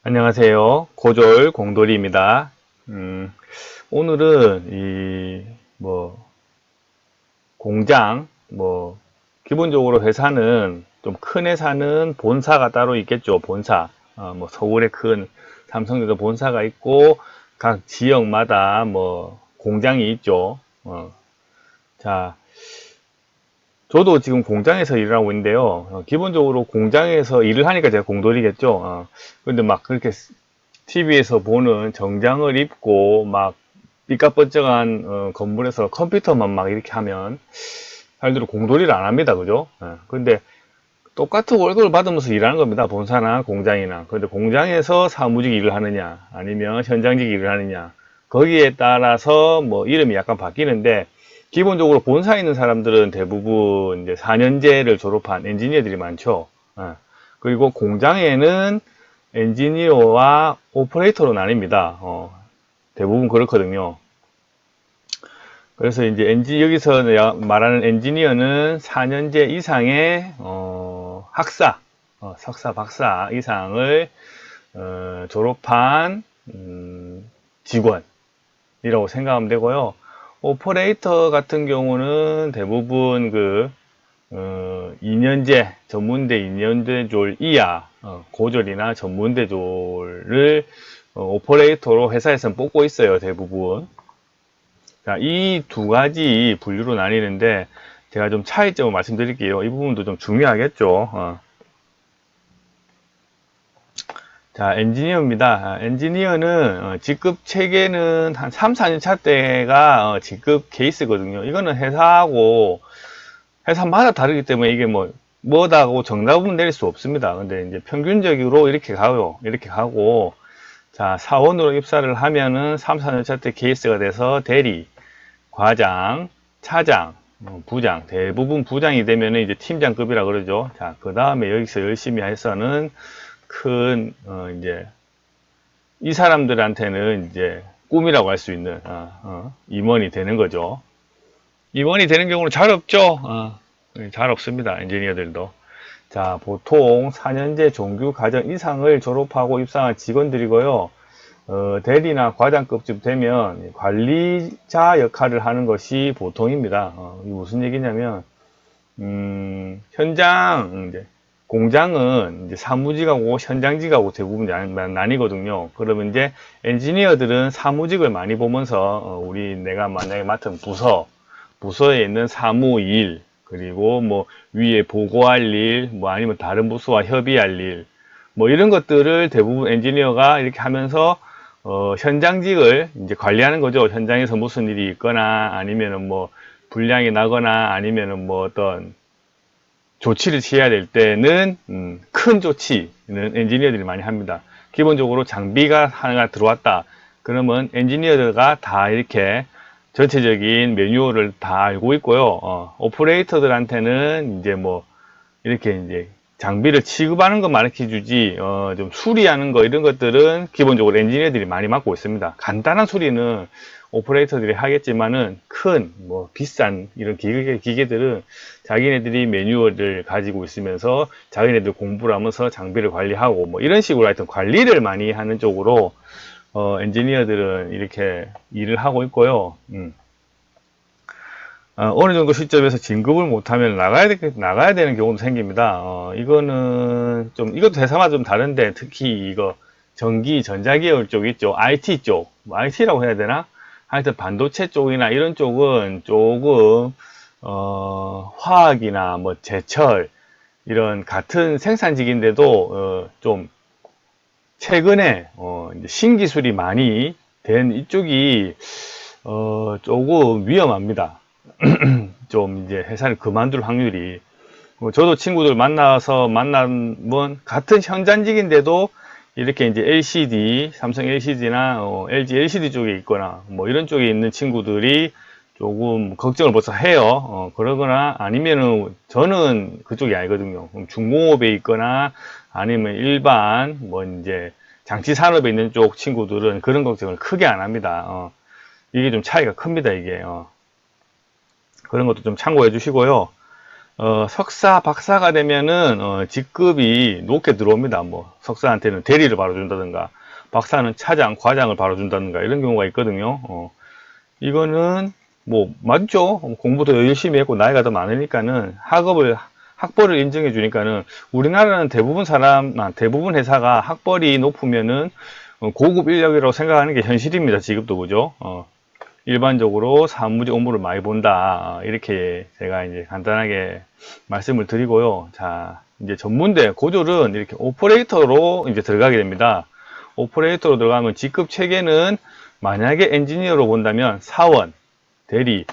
안녕하세요. 고졸 공돌이입니다. 오늘은 공장, 기본적으로 회사는 좀 큰 회사는 본사가 따로 있겠죠. 본사. 서울에 큰 삼성에도 본사가 있고, 각 지역마다 공장이 있죠. 자, 저도 지금 공장에서 일을 하고 있는데요. 기본적으로 공장에서 일을 하니까 제가 공돌이겠죠. 근데 막 그렇게 TV에서 보는 정장을 입고 막 삐까뻔쩍한 건물에서 컴퓨터만 막 이렇게 하면 사람들은 공돌이를 안 합니다. 그죠? 근데 똑같은 월급을 받으면서 일하는 겁니다. 본사나 공장이나. 근데 공장에서 사무직 일을 하느냐 아니면 현장직 일을 하느냐 거기에 따라서 이름이 약간 바뀌는데 기본적으로 본사에 있는 사람들은 대부분 이제 4년제를 졸업한 엔지니어들이 많죠. 그리고 공장에는 엔지니어와 오퍼레이터로 나뉩니다. 대부분 그렇거든요. 그래서 이제 여기서 말하는 엔지니어는 4년제 이상의 학사, 석사, 박사 이상을 졸업한 직원이라고 생각하면 되고요. 오퍼레이터 같은 경우는 대부분 2년제, 전문대 2년제 졸 이하, 고졸이나 전문대 졸을 오퍼레이터로 회사에서는 뽑고 있어요, 대부분. 자, 이 두 가지 분류로 나뉘는데, 제가 좀 차이점을 말씀드릴게요. 이 부분도 좀 중요하겠죠. 자, 엔지니어입니다. 엔지니어는 직급 체계는 한 3, 4년 차 때가 직급 케이스거든요. 이거는 회사마다 다르기 때문에 이게 뭐다고 정답은 내릴 수 없습니다. 근데 이제 평균적으로 이렇게 가고, 자, 사원으로 입사를 하면은 3, 4년 차 때 케이스가 돼서 대리, 과장, 차장, 부장, 대부분 부장이 되면은 이제 팀장급이라 그러죠. 자, 그 다음에 여기서 열심히 해서는 이제, 이 사람들한테는 이제 꿈이라고 할 수 있는, 임원이 되는 거죠. 임원이 되는 경우는 잘 없죠. 잘 없습니다. 엔지니어들도. 자, 보통 4년제 정규 과정 이상을 졸업하고 입사한 직원들이고요. 대리나 과장급쯤 되면 관리자 역할을 하는 것이 보통입니다. 이게 무슨 얘기냐면, 공장은 이제 사무직하고 현장직하고 대부분 나뉘거든요. 그러면 이제 엔지니어들은 사무직을 많이 보면서, 내가 만약에 맡은 부서에 있는 사무 일, 그리고 위에 보고할 일, 아니면 다른 부서와 협의할 일, 이런 것들을 대부분 엔지니어가 이렇게 하면서 현장직을 이제 관리하는 거죠. 현장에서 무슨 일이 있거나 아니면은 불량이 나거나 아니면은 어떤 조치를 취해야 될 때는 큰 조치는 엔지니어들이 많이 합니다. 기본적으로 장비가 하나가 들어왔다. 그러면 엔지니어들가 다 이렇게 전체적인 매뉴얼을 다 알고 있고요. 오퍼레이터들한테는 이제 이렇게 이제 장비를 취급하는 거 가르쳐 주지, 좀 수리하는 거 이런 것들은 기본적으로 엔지니어들이 많이 맡고 있습니다. 간단한 수리는 오퍼레이터들이 하겠지만은 비싼 이런 기계들은 자기네들이 매뉴얼을 가지고 있으면서 자기네들 공부를 하면서 장비를 관리하고 이런 식으로 하여튼 관리를 많이 하는 쪽으로 엔지니어들은 이렇게 일을 하고 있고요. 어느 정도 시점에서 진급을 못하면 나가야 되는 경우도 생깁니다. 이것도 회사마다 좀 다른데, 특히 전자계열 쪽 있죠. IT 쪽. IT라고 해야 되나? 하여튼 반도체 쪽이나 이런 쪽은 조금, 화학이나 제철, 이런 같은 생산직인데도, 좀, 최근에, 이제 신기술이 많이 된 이쪽이, 조금 위험합니다. 좀 이제 회사를 그만둘 확률이 저도 친구들 만나면 같은 현장직인데도 이렇게 이제 삼성 LCD나 LG LCD 쪽에 있거나 이런 쪽에 있는 친구들이 조금 걱정을 벌써 해요. 그러거나 아니면은 저는 그쪽이 아니거든요. 중공업에 있거나 아니면 일반 이제 장치 산업에 있는 쪽 친구들은 그런 걱정을 크게 안 합니다. 이게 좀 차이가 큽니다. 이게 그런 것도 좀 참고해 주시고요. 석사, 박사가 되면은, 직급이 높게 들어옵니다. 뭐, 석사한테는 대리를 바로 준다든가, 박사는 차장, 과장을 바로 준다든가, 이런 경우가 있거든요. 이거는, 뭐, 맞죠? 공부도 열심히 했고, 나이가 더 많으니까는, 학벌을 인정해 주니까는, 우리나라는 대부분 회사가 학벌이 높으면은, 고급 인력이라고 생각하는 게 현실입니다. 지금도, 그죠? 일반적으로 사무직 업무를 많이 본다. 이렇게 제가 이제 간단하게 말씀을 드리고요. 자, 이제 전문대 고졸은 이렇게 오퍼레이터로 이제 들어가게 됩니다. 오퍼레이터로 들어가면 직급 체계는 만약에 엔지니어로 본다면 사원, 대리,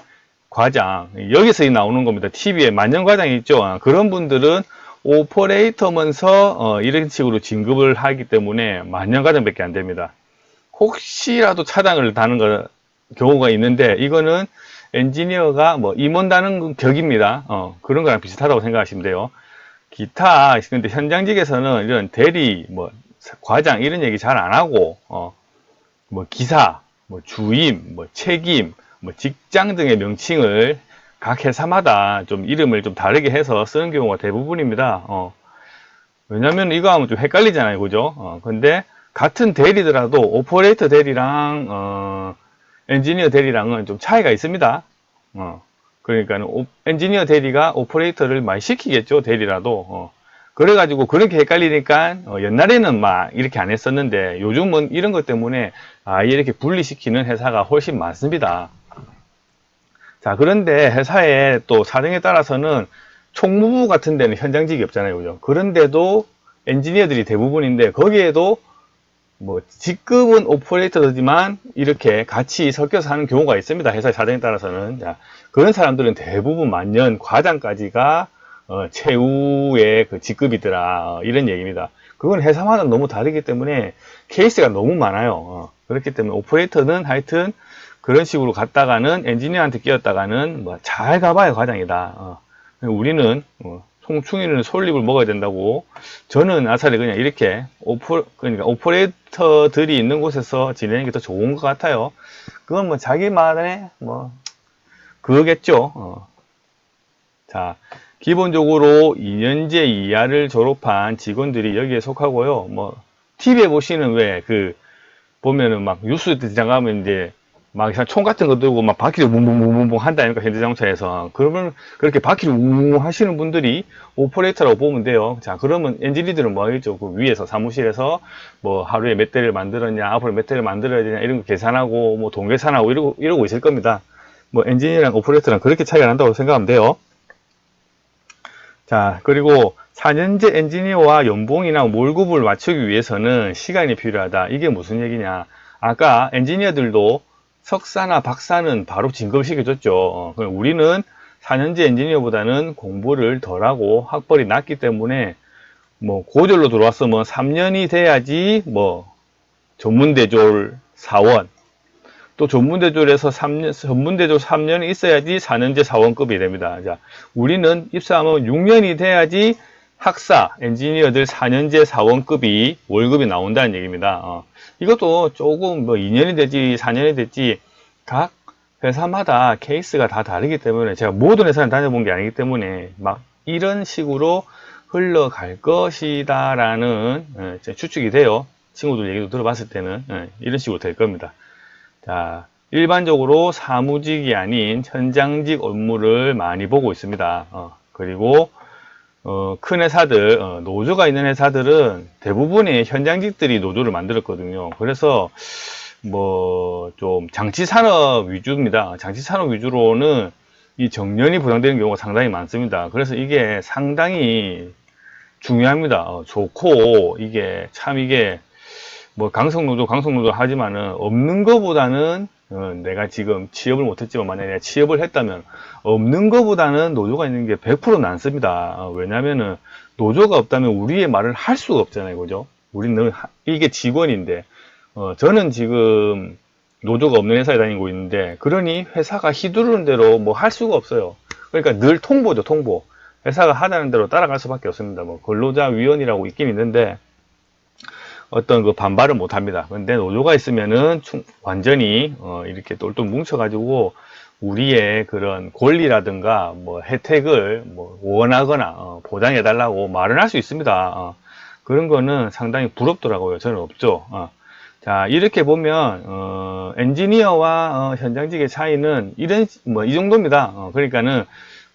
과장, 여기서 나오는 겁니다. TV에 만년과장이 있죠. 그런 분들은 오퍼레이터면서 이런 식으로 진급을 하기 때문에 만년과장밖에 안 됩니다. 혹시라도 차장을 다는 경우가 있는데, 이거는 엔지니어가 뭐 임원 다는 격입니다. 그런 거랑 비슷하다고 생각하시면 돼요. 기타, 근데 현장직에서는 이런 대리, 뭐 과장 이런 얘기 잘 안 하고, 뭐 기사, 뭐 주임, 뭐 책임, 뭐 직장 등의 명칭을 각 회사마다 좀 이름을 좀 다르게 해서 쓰는 경우가 대부분입니다. 왜냐면 이거 하면 좀 헷갈리잖아요. 그죠? 근데 같은 대리더라도 오퍼레이터 대리랑 엔지니어 대리랑은 좀 차이가 있습니다. 그러니까 엔지니어 대리가 오퍼레이터를 많이 시키겠죠. 대리라도. 그래가지고 그렇게 헷갈리니까 옛날에는 막 이렇게 안 했었는데 요즘은 이런 것 때문에 이렇게 분리시키는 회사가 훨씬 많습니다. 자, 그런데 회사의 또 사정에 따라서는 총무부 같은 데는 현장직이 없잖아요. 그죠? 그런데도 엔지니어들이 대부분인데 거기에도 뭐 직급은 오퍼레이터지만 이렇게 같이 섞여서 하는 경우가 있습니다. 회사 사정에 따라서는. 자, 그런 사람들은 대부분 만년 과장까지가 최후의 그 직급이더라, 이런 얘기입니다. 그건 회사마다 너무 다르기 때문에 케이스가 너무 많아요. 그렇기 때문에 오퍼레이터는 하여튼 그런 식으로 갔다가는 엔지니어한테 끼었다가는 뭐 잘 가봐야 과장이다. 우리는 송충이는 솔잎을 먹어야 된다고. 저는 아사리 그냥 이렇게 그러니까 오퍼레이터들이 있는 곳에서 지내는 게 더 좋은 것 같아요. 그건 뭐 자기만의 뭐 그거겠죠. 자, 기본적으로 2년제 이하를 졸업한 직원들이 여기에 속하고요. 뭐 TV에 보시는 왜 보면은 막 뉴스 들어가면 이제 막 총 같은 거 들고 막 바퀴를 뭉뭉뭉뭉 한다니까, 현대자동차에서. 그러면 그렇게 바퀴를 웅웅 하시는 분들이 오퍼레이터라고 보면 돼요. 자, 그러면 엔지니어들은 뭐 하겠죠? 그 위에서 사무실에서 뭐 하루에 몇 대를 만들었냐, 앞으로 몇 대를 만들어야 되냐, 이런 거 계산하고 뭐 동계산하고 이러고 있을 겁니다. 뭐 엔지니어랑 오퍼레이터랑 그렇게 차이가 난다고 생각하면 돼요. 자, 그리고 4년제 엔지니어와 연봉이나 월급을 맞추기 위해서는 시간이 필요하다. 이게 무슨 얘기냐? 아까 엔지니어들도 석사나 박사는 바로 진급시켜줬죠. 우리는 4년제 엔지니어보다는 공부를 덜하고 학벌이 낮기 때문에 뭐 고졸로 들어왔으면 3년이 돼야지 뭐 전문대졸 사원, 또 전문대졸에서 전문대졸 3년이 있어야지 4년제 사원급이 됩니다. 자, 우리는 입사하면 6년이 돼야지 학사, 엔지니어들 4년제 사원급이 월급이 나온다는 얘기입니다. 이것도 조금 뭐 2년이 되지 4년이 됐지 각 회사마다 케이스가 다 다르기 때문에, 제가 모든 회사를 다녀본 게 아니기 때문에 막 이런 식으로 흘러갈 것이다 라는 추측이 돼요. 친구들 얘기도 들어봤을 때는 이런 식으로 될 겁니다. 자, 일반적으로 사무직이 아닌 현장직 업무를 많이 보고 있습니다. 그리고 큰 회사들, 노조가 있는 회사들은 대부분의 현장직들이 노조를 만들었거든요. 그래서 뭐 좀 장치산업 위주입니다. 장치산업 위주로는 이 정년이 보장되는 경우가 상당히 많습니다. 그래서 이게 상당히 중요합니다. 좋고, 이게 뭐 강성노조 하지만은 없는 것보다는 내가 지금 취업을 못했지만 만약에 내가 취업을 했다면 없는 것보다는 노조가 있는 게 100% 낫습니다. 왜냐면은 노조가 없다면 우리의 말을 할 수가 없잖아요. 그죠? 우리는 이게 직원인데 저는 지금 노조가 없는 회사에 다니고 있는데, 그러니 회사가 휘두르는 대로 뭐 할 수가 없어요. 그러니까 늘 통보죠, 통보. 회사가 하자는 대로 따라갈 수밖에 없습니다. 뭐 근로자위원이라고 있긴 있는데 어떤 그 반발을 못 합니다. 근데 노조가 있으면은 완전히 이렇게 똘똘 뭉쳐가지고 우리의 그런 권리라든가 뭐 혜택을 뭐 원하거나 보장해 달라고 말을 할 수 있습니다. 그런 거는 상당히 부럽더라고요. 저는 없죠. 자, 이렇게 보면 엔지니어와 현장직의 차이는 이 정도입니다. 그러니까는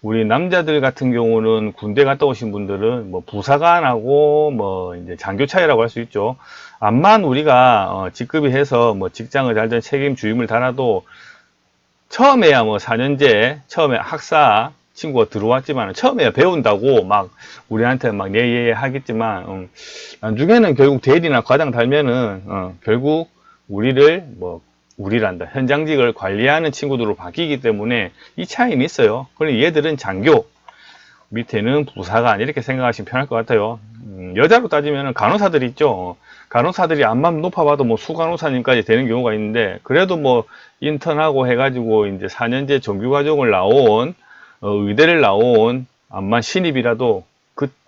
우리 남자들 같은 경우는 군대 갔다 오신 분들은 뭐 부사관하고 뭐 이제 장교 차이라고 할 수 있죠. 암만 우리가 직급이 해서 뭐 직장을 달든 책임 주임을 달아도 처음에야 뭐 4년제 처음에 학사 친구가 들어왔지만 처음에야 배운다고 막 우리한테 막 예예 하겠지만 나중에는 결국 대리나 과장 달면은 결국 우리란다 현장직을 관리하는 친구들로 바뀌기 때문에 이 차이는 있어요. 그리고 얘들은 장교 밑에는 부사관 이렇게 생각하시면 편할 것 같아요. 여자로 따지면 간호사들 있죠. 간호사들이 암만 높아봐도 뭐 수간호사님까지 되는 경우가 있는데 그래도 뭐 인턴하고 해가지고 이제 4년제 정규과정을 나온 의대를 나온 암만 신입이라도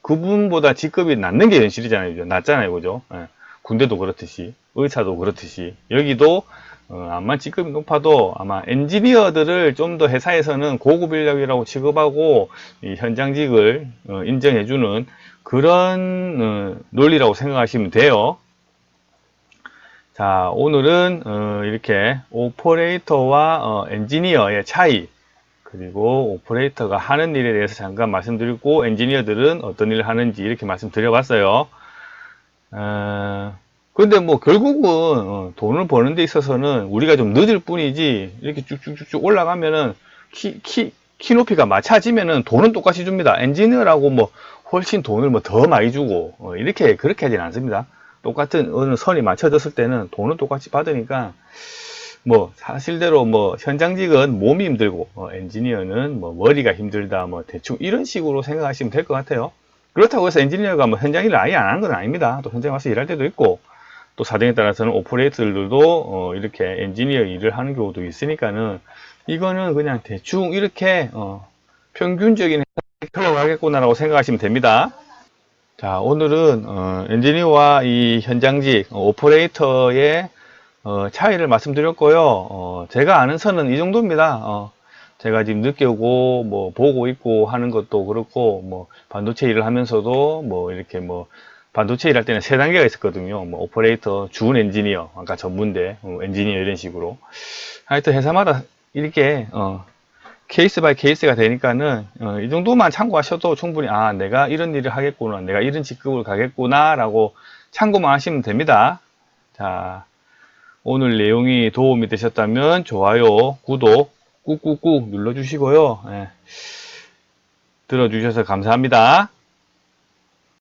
그분보다 직급이 낮는 게 현실이잖아요. 그죠? 낮잖아요. 그죠? 예. 군대도 그렇듯이 의사도 그렇듯이 여기도 암만 직급이 높아도 아마 엔지니어들을 좀 더 회사에서는 고급 인력이라고 취급하고 이 현장직을 인정해주는 그런 논리라고 생각하시면 돼요. 자, 오늘은 이렇게 오퍼레이터와 엔지니어의 차이 그리고 오퍼레이터가 하는 일에 대해서 잠깐 말씀드리고 엔지니어들은 어떤 일을 하는지 이렇게 말씀드려봤어요. 근데 뭐 결국은 돈을 버는 데 있어서는 우리가 좀 늦을 뿐이지 이렇게 쭉쭉쭉쭉 올라가면은 키 높이가 맞춰지면은 돈은 똑같이 줍니다. 엔지니어라고 뭐 훨씬 돈을 뭐 더 많이 주고 그렇게 하진 않습니다. 똑같은 어느 선이 맞춰졌을 때는 돈은 똑같이 받으니까 뭐 사실대로 뭐 현장직은 몸이 힘들고 엔지니어는 뭐 머리가 힘들다 뭐 대충 이런 식으로 생각하시면 될 것 같아요. 그렇다고 해서 엔지니어가 뭐 현장 일을 아예 안 하는 건 아닙니다. 또 현장 와서 일할 때도 있고 또 사정에 따라서는 오퍼레이터들도 이렇게 엔지니어 일을 하는 경우도 있으니까는 이거는 그냥 대충 이렇게 평균적인 흘러가겠구나라고 생각하시면 됩니다. 자, 오늘은 엔지니어와 이 현장직 오퍼레이터의 차이를 말씀드렸고요. 제가 아는 선은 이 정도입니다. 제가 지금 느끼고 뭐 보고 있고 하는 것도 그렇고 뭐 반도체 일을 하면서도 뭐 이렇게 뭐 반도체 일할 때는 3단계가 있었거든요. 뭐 오퍼레이터, 준 엔지니어, 아까 전문대 엔지니어 이런 식으로. 하여튼 회사마다 이렇게 케이스 바이 케이스가 되니까는 이 정도만 참고하셔도 충분히 내가 이런 일을 하겠구나, 내가 이런 직급을 가겠구나 라고 참고만 하시면 됩니다. 자, 오늘 내용이 도움이 되셨다면 좋아요, 구독 꾹꾹꾹 눌러주시고요. 들어주셔서 감사합니다.